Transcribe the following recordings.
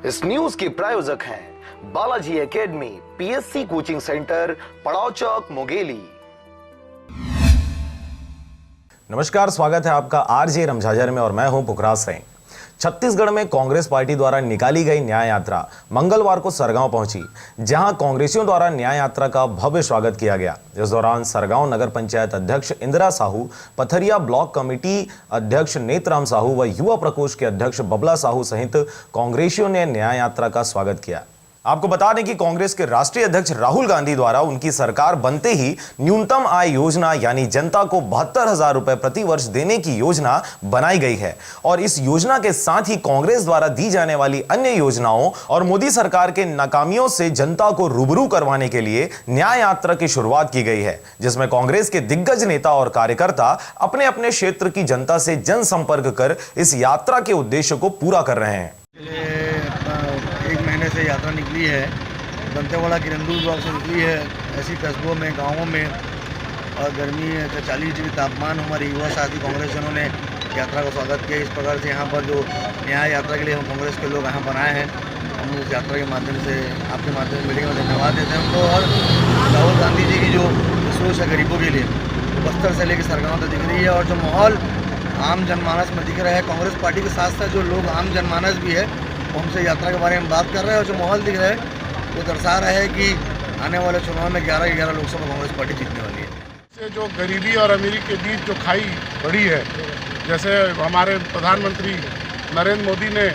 इस न्यूज के प्रायोजक हैं Balaji academy, PSC coaching centre, पड़ाव चौक, मुंगेली। नमस्कार, स्वागत है आपका आरजे रमझाझर में और मैं हूं पुखराज सिंह। छत्तीसगढ़ में कांग्रेस पार्टी द्वारा निकाली गई न्याय यात्रा मंगलवार को सरगांव पहुंची, जहां कांग्रेसियों द्वारा न्याय यात्रा का भव्य स्वागत किया गया। इस दौरान सरगांव नगर पंचायत अध्यक्ष इंदिरा साहू, पथरिया ब्लॉक कमेटी अध्यक्ष नेतराम साहू व युवा प्रकोष्ठ के अध्यक्ष बबला साहू सहित कांग्रेसियों ने न्याय यात्रा का स्वागत किया। आपको बता दें कि कांग्रेस के राष्ट्रीय अध्यक्ष राहुल गांधी द्वारा उनकी सरकार बनते ही न्यूनतम आय योजना यानी जनता को 72,000 रुपए प्रति वर्ष देने की योजना बनाई गई है और इस योजना के साथ ही कांग्रेस द्वारा दी जाने वाली अन्य योजनाओं और मोदी सरकार के नाकामियों से जनता को रूबरू करवाने के लिए न्याय यात्रा की शुरुआत की गई है, जिसमें कांग्रेस के दिग्गज नेता और कार्यकर्ता अपने अपने क्षेत्र की जनता से जनसंपर्क कर इस यात्रा के उद्देश्य को पूरा कर रहे हैं। एक महीने से यात्रा निकली है, दंतेवाड़ा किरंदुल ब्लॉक से निकली है। ऐसी कस्बों में, गांवों में और गर्मी का 40 डिग्री तापमान, हमारे युवा साथी कांग्रेसियों ने यात्रा का स्वागत किया। इस प्रकार से यहाँ पर जो न्याय यात्रा के लिए हम कांग्रेस के लोग यहाँ बनाए हैं, हम उस यात्रा के माध्यम से आपके माध्यम से मिलेंगे, धन्यवाद देते हैं उनको। और राहुल गांधी जी की जो सोच है गरीबों के लिए, वो बस्तर से लेकर सरगांव तक दिख रही है। और जो माहौल आम जनमानस में दिख रहा है, कांग्रेस पार्टी के साथ साथ जो लोग आम जनमानस भी है वो हमसे यात्रा के बारे में बात कर रहे हैं। और जो माहौल दिख रहा है वो दर्शा रहा है कि आने वाले चुनाव में 11 लोकसभा कांग्रेस पार्टी जीतने वाली है। से जो गरीबी और अमीरी के बीच जो खाई बढ़ी है, जैसे हमारे प्रधानमंत्री नरेंद्र मोदी ने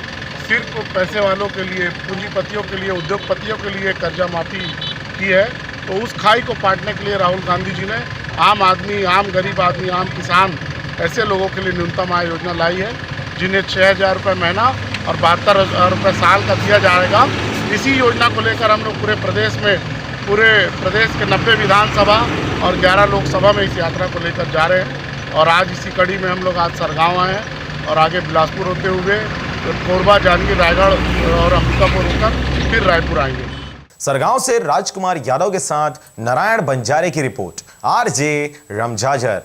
सिर्फ पैसे वालों के लिए, पूंजीपतियों के लिए, उद्योगपतियों के लिए कर्जा माफ़ी की है, तो उस खाई को पाटने के लिए राहुल गांधी जी ने आम आदमी, आम गरीब आदमी, आम किसान, ऐसे लोगों के लिए न्यूनतम आय योजना लाई है, जिन्हें 6,000 रुपये महीना और 72,000 रुपये साल का दिया जाएगा। इसी योजना को लेकर हम लोग पूरे प्रदेश के 90 विधानसभा और 11 लोकसभा में इस यात्रा को लेकर जा रहे हैं। और आज इसी कड़ी में हम लोग आज सरगांव आए हैं और आगे बिलासपुर होते हुए कोरबा, जांजगीर, रायगढ़ और अंबिकापुर होकर फिर रायपुर आएंगे। सरगांव से राजकुमार यादव के साथ नारायण बंजारे की रिपोर्ट, आरजे रमझाझर।